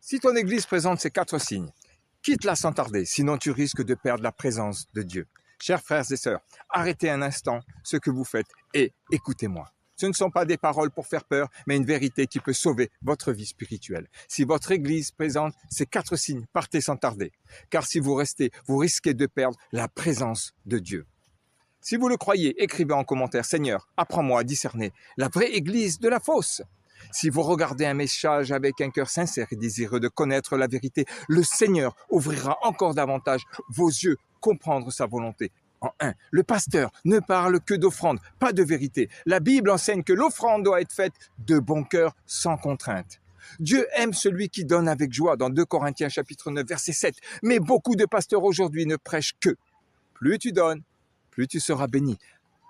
Si ton église présente ces 4 signes, quitte-la sans tarder, sinon tu risques de perdre la présence de Dieu. Chers frères et sœurs, arrêtez un instant ce que vous faites et écoutez-moi. Ce ne sont pas des paroles pour faire peur, mais une vérité qui peut sauver votre vie spirituelle. Si votre église présente ces 4 signes, partez sans tarder. Car si vous restez, vous risquez de perdre la présence de Dieu. Si vous le croyez, écrivez en commentaire, Seigneur, apprends-moi à discerner la vraie église de la fausse. Si vous regardez un message avec un cœur sincère et désireux de connaître la vérité, le Seigneur ouvrira encore davantage vos yeux, comprendre sa volonté. En 1, le pasteur ne parle que d'offrande, pas de vérité. La Bible enseigne que l'offrande doit être faite de bon cœur, sans contrainte. Dieu aime celui qui donne avec joie dans 2 Corinthiens chapitre 9, verset 7. Mais beaucoup de pasteurs aujourd'hui ne prêchent que plus tu donnes, plus tu seras béni.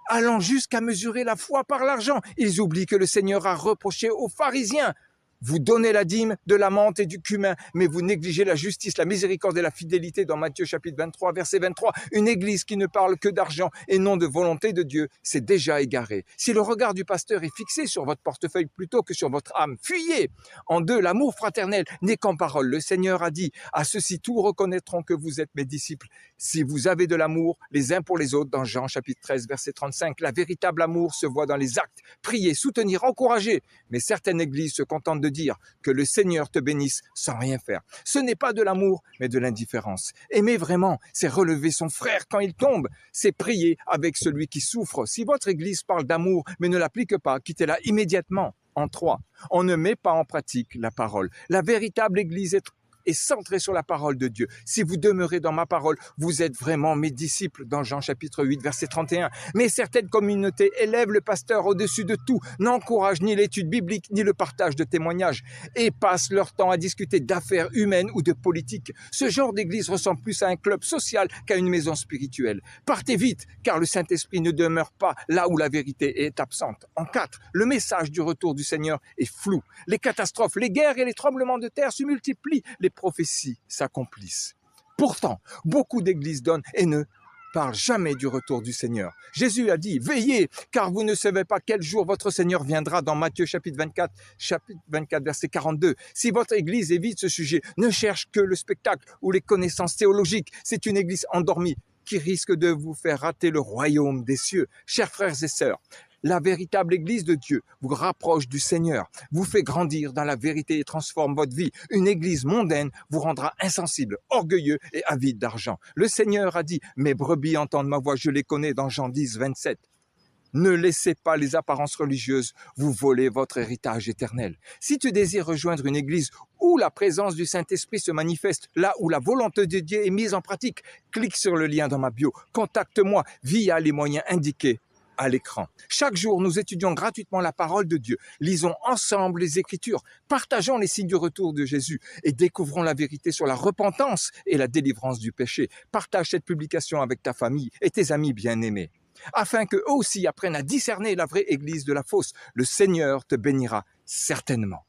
Allant jusqu'à mesurer la foi par l'argent. Ils oublient que le Seigneur a reproché aux pharisiens. Vous donnez la dîme de la menthe et du cumin, mais vous négligez la justice, la miséricorde et la fidélité dans Matthieu chapitre 23, verset 23. Une église qui ne parle que d'argent et non de volonté de Dieu, c'est déjà égaré. Si le regard du pasteur est fixé sur votre portefeuille plutôt que sur votre âme, fuyez. En 2, l'amour fraternel n'est qu'en parole. Le Seigneur a dit, à ceux-ci tous reconnaîtront que vous êtes mes disciples. Si vous avez de l'amour les uns pour les autres, dans Jean chapitre 13, verset 35, la véritable amour se voit dans les actes. Prier, soutenir, encourager. Mais certaines églises se contentent de dire que le Seigneur te bénisse sans rien faire. Ce n'est pas de l'amour, mais de l'indifférence. Aimer vraiment, c'est relever son frère quand il tombe. C'est prier avec celui qui souffre. Si votre église parle d'amour, mais ne l'applique pas, quittez-la immédiatement. En 3, on ne met pas en pratique la parole. La véritable église est centrée sur la parole de Dieu. Si vous demeurez dans ma parole, vous êtes vraiment mes disciples, dans Jean chapitre 8, verset 31. Mais certaines communautés élèvent le pasteur au-dessus de tout, n'encouragent ni l'étude biblique, ni le partage de témoignages, et passent leur temps à discuter d'affaires humaines ou de politique. Ce genre d'église ressemble plus à un club social qu'à une maison spirituelle. Partez vite, car le Saint-Esprit ne demeure pas là où la vérité est absente. En 4, le message du retour du Seigneur est flou. Les catastrophes, les guerres et les tremblements de terre se multiplient. Les prophéties s'accomplissent. Pourtant, beaucoup d'églises donnent et ne parlent jamais du retour du Seigneur. Jésus a dit, veillez, car vous ne savez pas quel jour votre Seigneur viendra, dans Matthieu chapitre 24, verset 42. Si votre église évite ce sujet, ne cherche que le spectacle ou les connaissances théologiques, c'est une église endormie qui risque de vous faire rater le royaume des cieux. Chers frères et sœurs, la véritable église de Dieu vous rapproche du Seigneur, vous fait grandir dans la vérité et transforme votre vie. Une église mondaine vous rendra insensible, orgueilleux et avide d'argent. Le Seigneur a dit, mes brebis entendent ma voix, je les connais, dans Jean 10, 27. Ne laissez pas les apparences religieuses vous voler votre héritage éternel. Si tu désires rejoindre une église où la présence du Saint-Esprit se manifeste, là où la volonté de Dieu est mise en pratique, clique sur le lien dans ma bio, contacte-moi via les moyens indiqués à l'écran. Chaque jour, nous étudions gratuitement la parole de Dieu. Lisons ensemble les Écritures, partageons les signes du retour de Jésus et découvrons la vérité sur la repentance et la délivrance du péché. Partage cette publication avec ta famille et tes amis bien-aimés, afin qu'eux aussi apprennent à discerner la vraie église de la fausse. Le Seigneur te bénira certainement.